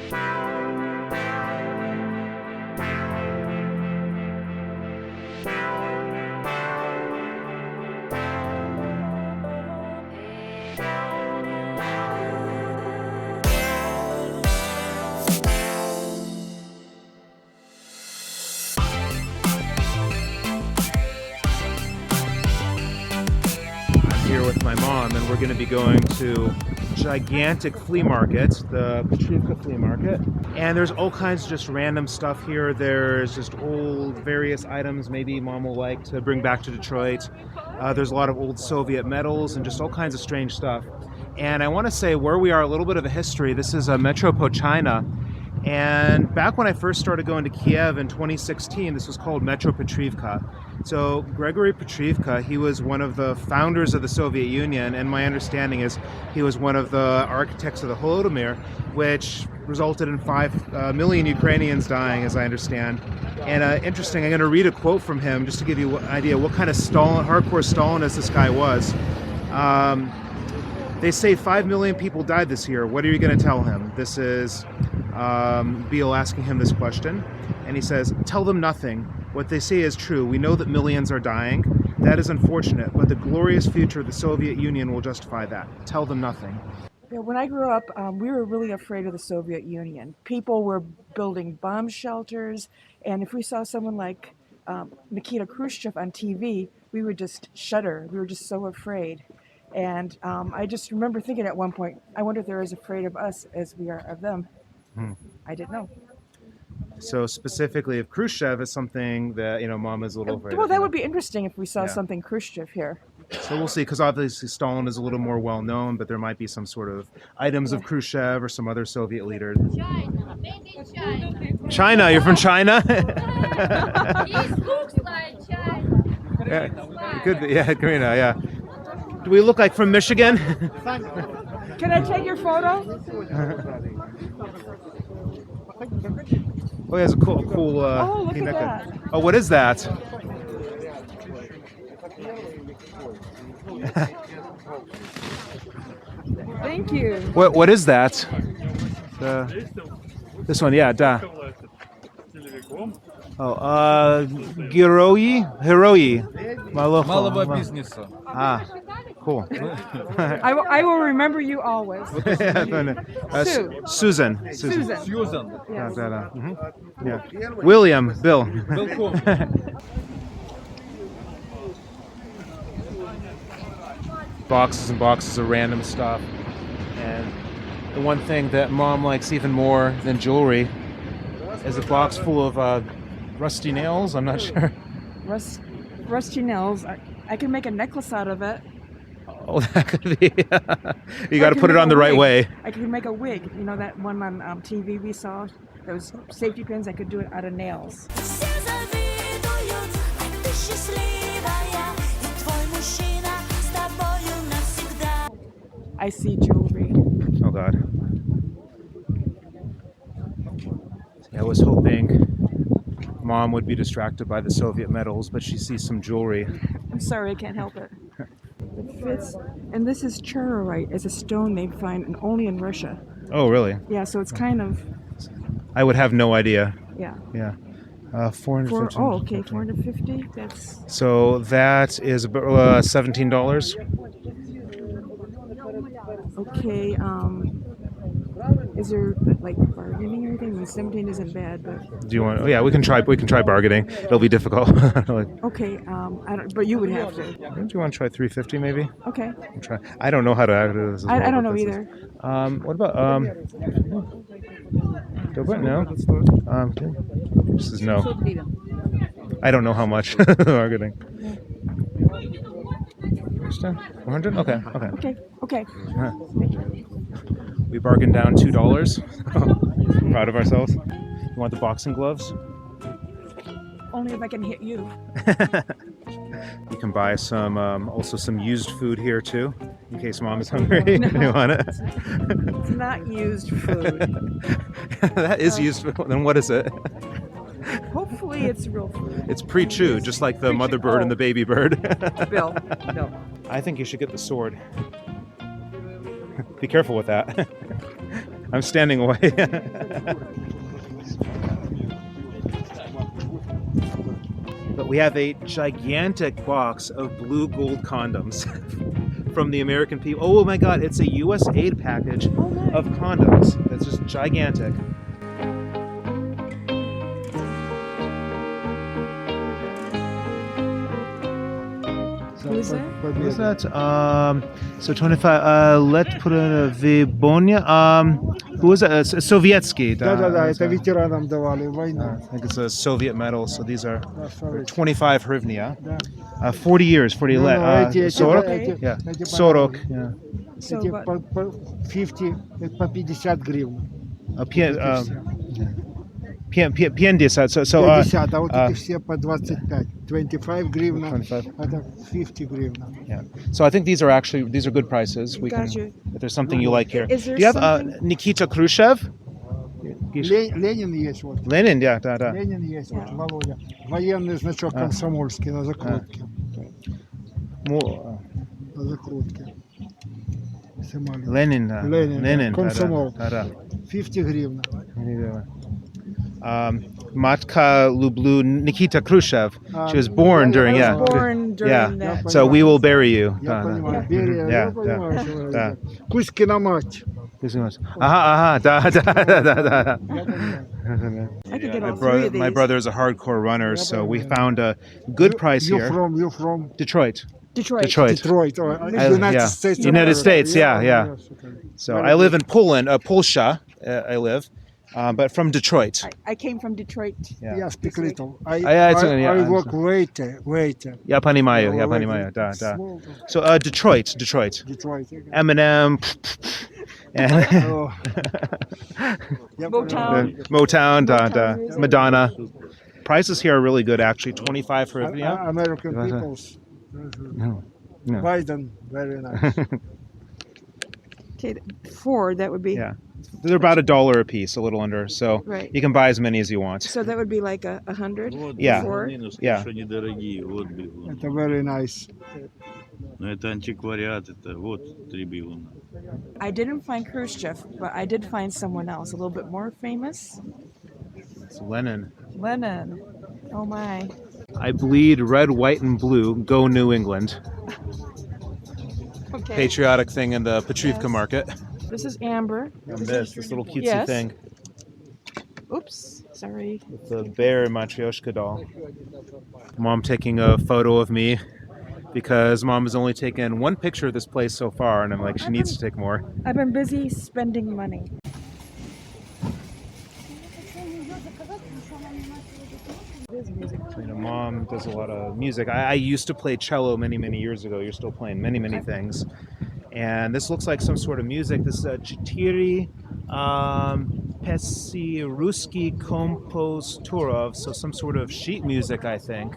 Here with my mom, and we're going to be going to gigantic flea market, the Petrivka Flea Market, and there's all kinds of just random stuff here. There's just old various items maybe mom will like to bring back to Detroit. There's a lot of old Soviet medals and just all kinds of strange stuff. And I want to say where we are, a little bit of a history. This is a Metro China. And back when I first started going to Kiev in 2016, this was called Metro Petrivka. So Gregory Petrivka, he was one of the founders of the Soviet Union, and my understanding is he was one of the architects of the Holodomor, which resulted in 5 million Ukrainians dying, as I understand. And interesting, I'm going to read a quote from him just to give you an idea what kind of hardcore Stalinist this guy was. They say 5 million people died this year. What are you going to tell him? This is Beale asking him this question. And he says, tell them nothing. What they say is true. We know that millions are dying. That is unfortunate, but the glorious future of the Soviet Union will justify that. Tell them nothing. Yeah, when I grew up, we were really afraid of the Soviet Union. People were building bomb shelters, and if we saw someone like Nikita Khrushchev on TV, we would just shudder. We were just so afraid. And I just remember thinking at one point, I wonder if they're as afraid of us as we are of them. I didn't know. So specifically, if Khrushchev is something that, Mom is a little afraid well, of. that would be interesting if we saw something Khrushchev here. So we'll see, because obviously Stalin is a little more well known, but there might be some sort of items of Khrushchev or some other Soviet leaders. China, made in China. China, you're from China? It looks like China. Yeah, could be, yeah, Karina, yeah. Do we look like from Michigan? Can I take your photo? Oh, he has a cool oh, look at Hineka. that. Oh, what is that? Thank you. What is that? This one, yeah, da. Oh, Heroi. Малого бизнеса. Ah, cool. I will remember you always. Sue. Susan. Susan. Susan. Yes. Yeah. William, Bill. Boxes and boxes of random stuff. And the one thing that Mom likes even more than jewelry is a box full of rusty nails. I'm not sure. Rusty nails. I can make a necklace out of it. Oh, that could be. You got to put it on the right way. I can make a wig. You know that one on TV we saw? Those safety pins. I could do it out of nails. I see jewelry. Oh, God. I was hoping Mom would be distracted by the Soviet medals, but she sees some jewelry. I'm sorry, I can't help it. It fits. And this is churrite. It's a stone they find only in Russia. Oh, really? Yeah, so it's kind of... I would have no idea. Yeah. Yeah. 450. Oh, okay, 450. That's... So that is about $17. Okay, is there like bargaining or anything? I mean, 17 isn't bad, but... Do you want? Oh, yeah, we can try bargaining. It'll be difficult. Okay, I don't. But you would have to. Do you want to try 350 maybe? Okay. We'll try. I don't know how to act this. I don't know either. What about no? This is no. I don't know how much bargaining. 100? Okay. Okay. We bargained down $2. Proud of ourselves. You want the boxing gloves? Only if I can hit you. You can buy some, also some used food here too, in case Mom is hungry. No. You want it? It's not used food. That is used food. Then what is it? Hopefully it's real food. It's pre-chewed, just like the mother bird and the baby bird. Bill. I think you should get the sword. Be careful with that. I'm standing away. But we have a gigantic box of blue gold condoms from the American people. Oh my God, it's a U.S. aid package of condoms. That's just gigantic. Who's that? What was that? So 25. Let's put in a Vibonia. Who was that? Sovietsky. Да, это ветеранам давали войну. I think it's a Soviet medal. So these are Да, советские. 25 hryvnia. Да. 40 years, 40 Ну, let. эти 40? эти Yeah. эти 40. понравились. Yeah. So, Эти but- по 50, это по 50 гривен. Piendis. So 50, а вот эти все по 25. 25 гривна, 25. это 50 гривна. yeah. So I think these are good prices. We can, Gotcha. if there's something you like here. Is there Do you have something- Nikita Khrushchev? Ленин есть вот. Lenin, yeah, да. Ленин есть, вот, Володя. Военный значок комсомольский на закрутке. На закрутке. Снимали. Lenin, Lenin, комсомол. да. 50 гривна. Matka Lublu Nikita Khrushchev. She was I born during, I yeah. was born during Yeah. that. So we will bury you. Я Да. понимаю, Берия, Yeah, я понимаю, что вы да. говорите. Кузькина мать. Ага, да. Я понимаю. I could get all three My of these. brother is a hardcore runner, so we found a good price You here. from Detroit. Detroit. Detroit, United yeah. States. of United America. States, yeah. yes, okay. So I live in Poland, Polsha. I live, but from Detroit. I came from Detroit. Yeah. Я speak little. yeah, I work waiter. Я понимаю, да. Small So Detroit. Detroit. Eminem. And Oh. Я понимаю. Motown, da. Motown music. Madonna. Prices here are really good, actually. 25 for hryvnia. American peoples. No. Biden, very nice. Okay, 4, that would be. Yeah. They're about $1 a piece, a little under. So Right. you can buy as many as you want. So that would be like 100? Yeah. 4? Yeah. Что недорогие, вот бегун. Это very nice. Но это антиквариат, это вот 3 бегуна. I didn't find Khrushchev, but I did find someone else a little bit more famous. It's Lenin. Lenin. Oh my. I bleed red, white, and blue. Go New England. Okay. Patriotic thing in the Petrivka Yes. Market. This is Amber. And this little cutesy Yes. thing Oops, sorry. with the bear Matryoshka doll. Mom taking a photo of me because Mom has only taken one picture of this place so far, and I'm like, she needs to take more. I've been busy spending money. You know, Mom does a lot of music. I used to play cello many years ago. You're still playing many things. And this looks like some sort of music. This is Четыре Pesi Ruski Komposturov, so some sort of sheet music, I think.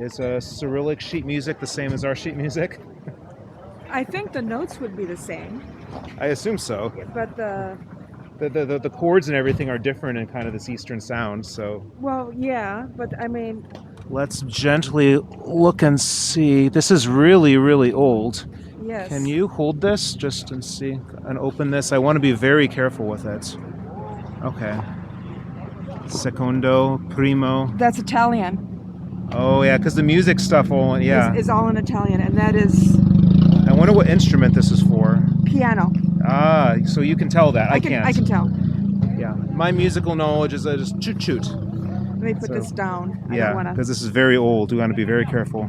Is a Cyrillic sheet music the same as our sheet music? I think the notes would be the same, I assume so. but The chords and everything are different in kind of this Eastern sound, so. well, yeah, but I mean, Let's gently look and see. This is really old. yes. Can you hold this just and see and open this? I want to be very careful with it. Okay. Secondo, primo. That's Italian. Oh yeah, because the music stuff all Is all in Italian, and that is I wonder what instrument this is for. piano. Ah, so you can tell that. I can't. I can tell. Yeah, my musical knowledge is just choot. Let me put So, this down. I Yeah, don't wanna. because this is very old. We want to be very careful.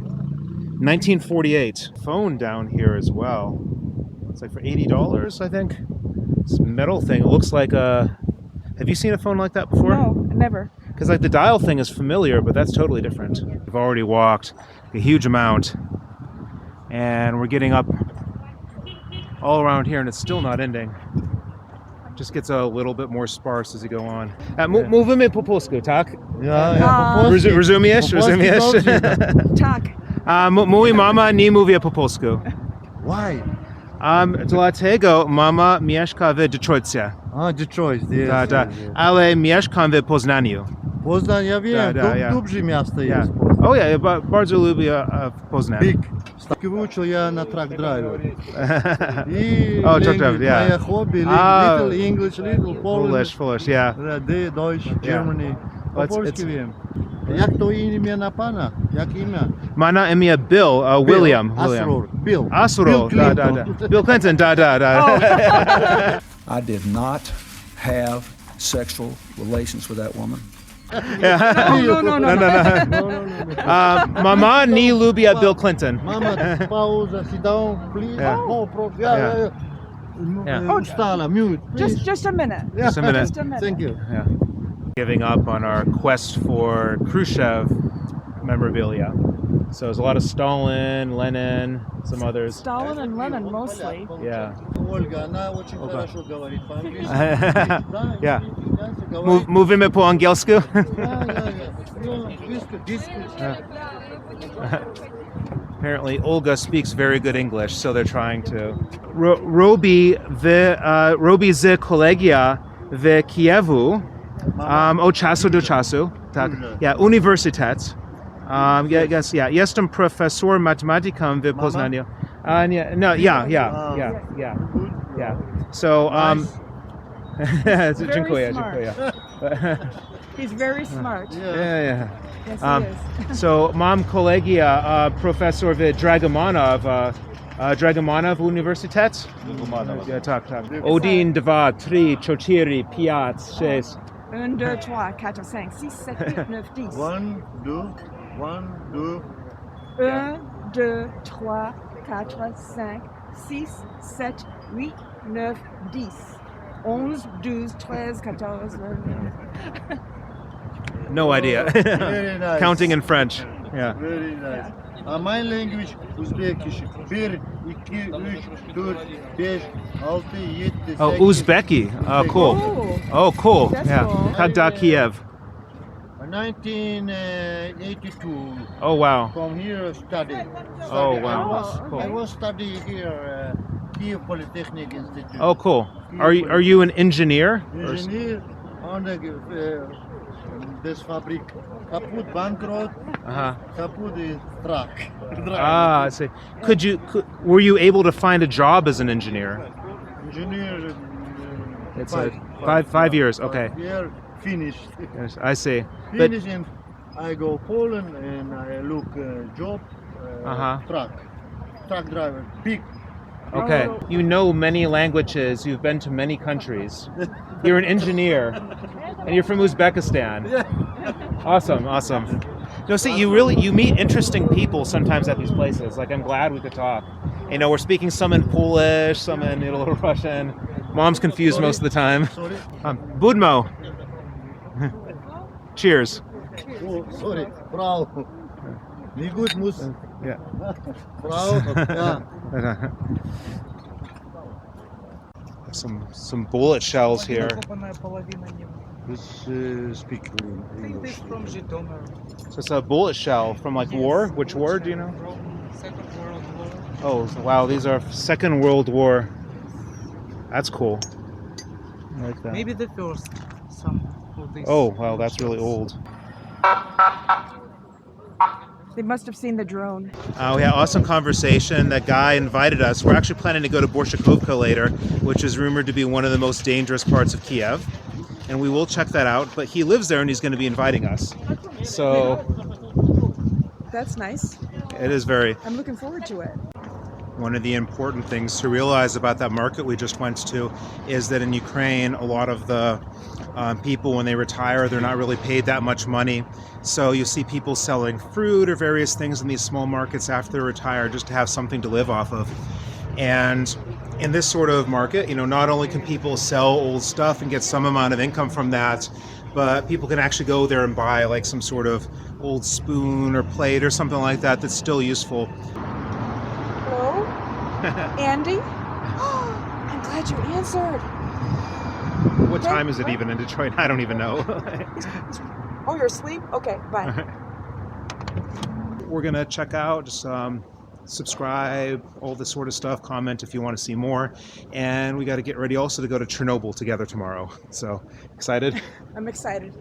1948. Phone down here as well. It's like for $80, I think. This metal thing. It looks like a. Have you seen a phone like that before? No, never. Because like the dial thing is familiar, but that's totally different. We've already walked a huge amount, and we're getting up all around here, and it's still not ending. Just gets a little bit more sparse as you go on. Mówimy po polsku, tak? Rozumiesz? Tak. Mój mama nie mówi po polsku. Why? Dlatego mama mieszka w Detroitie. Detroit, yes. Da. Ale mieszkam w Poznaniu. Poznań, ja wiem, Da, ja. duże miasto Yeah. jest Poznań. Oh yeah, bardzo lubię Poznań. Big Так выучил я на трак-драйвер. И Oh, truck language, driver, yeah. Моя хобби, Ah. little English, little Polish, Polish, yeah. Deutsch, Germany. Well, it's- По-польски wiem. Jak to imię pana? Jak imię? Mana Emia Bill, William. Asror. Bill. Asuro, Bill da, Clinton. da. Bill Clinton, da, da, da. I did not have sexual relations with that woman. Mama ni lubia Bill Clinton. Mama, pauza, sit down, please. Yeah. No problem. Yeah. Yeah. Ustala, mute. please. Just a minute. Just a minute. Just a minute. Thank you. Yeah. Giving up on our quest for Khrushchev memorabilia. So there's a lot of Stalin, Lenin, some others. Stalin and Lenin mostly. Yeah. Ольга, она очень хорошо говорит по-английски. Yeah. Говорит. Mówimy po angielsku? Apparently Olga speaks very good English, so they're trying to. Robi z kolegia w Kievu od czasu do czasu. Tak. Yeah, uniwersytet. Jestem profesor matematyką w Poznaniu. Yeah. So, dziękuję. He's very smart. Yeah. Yes, he is. So, mam kolegia profesor w Dragomanov Uniwersytet. Yeah, tak. 1, 2, 3, 4, 5, 6. 1, 2, 3, 4, 5, 6, 7, 8, 9, 10. 1, 2. 1, 2, 3, 4, 5, 6, 7, 8, 9, 10. 11, 12, 13, 14. No idea. Very nice. Counting in French. Yeah. Very nice. My language Uzbekish. 1, 2, 3, 4, 5, 6, 7, Oh, 8. Uzbeki. Cool. Oh, cool. That's Yeah. cool. Когда Kiev? 1982. Oh, wow. From here study. Oh, wow. I Cool. was study here, Kiev Polytechnic Institute. Oh, cool. Are you an engineer? Engineer on the this fabric. Kaput bankrupt. Uh-huh. Kaput is truck. I see. Were you able to find a job as an engineer? Engineer. It's five years. Okay. Year finished. Yes, I see. But Finish and I go Poland and I look job. Truck driver. Big. okay, you know many languages. You've been to many countries. You're an engineer, and you're from Uzbekistan. Awesome. No, see, you meet interesting people sometimes at these places. Like, I'm glad we could talk. You know, we're speaking some in Polish, some in a little Russian. Mom's confused most of the time. Sorry. Budmo. Cheers. Oh, sorry. Frau. Wie gut muss. Yeah. Frau. Yeah. Some bullet shells here. Speak English. So it's a bullet shell from like war. Which war do you know? Second World War. Oh wow, these are Second World War. That's cool. I like that. Maybe the first. Some of these. Oh wow, that's really old. They must have seen the drone. We had awesome conversation. That guy invited us. We're actually planning to go to Borshikovka later, which is rumored to be one of the most dangerous parts of Kiev. And we will check that out. But he lives there and he's going to be inviting us. So That's nice. it is very... I'm looking forward to it. One of the important things to realize about that market we just went to is that in Ukraine, a lot of the people, when they retire, they're not really paid that much money. So you see people selling fruit or various things in these small markets after they retire just to have something to live off of. And in this sort of market, you know, not only can people sell old stuff and get some amount of income from that, but people can actually go there and buy like some sort of old spoon or plate or something like that that's still useful. Hello? Andy? I'm glad you answered. What time is it even in Detroit? I don't even know. Oh, you're asleep? Okay, bye. We're going to check out, just subscribe, all this sort of stuff, comment if you want to see more. And we got to get ready also to go to Chernobyl together tomorrow. So, excited? I'm excited.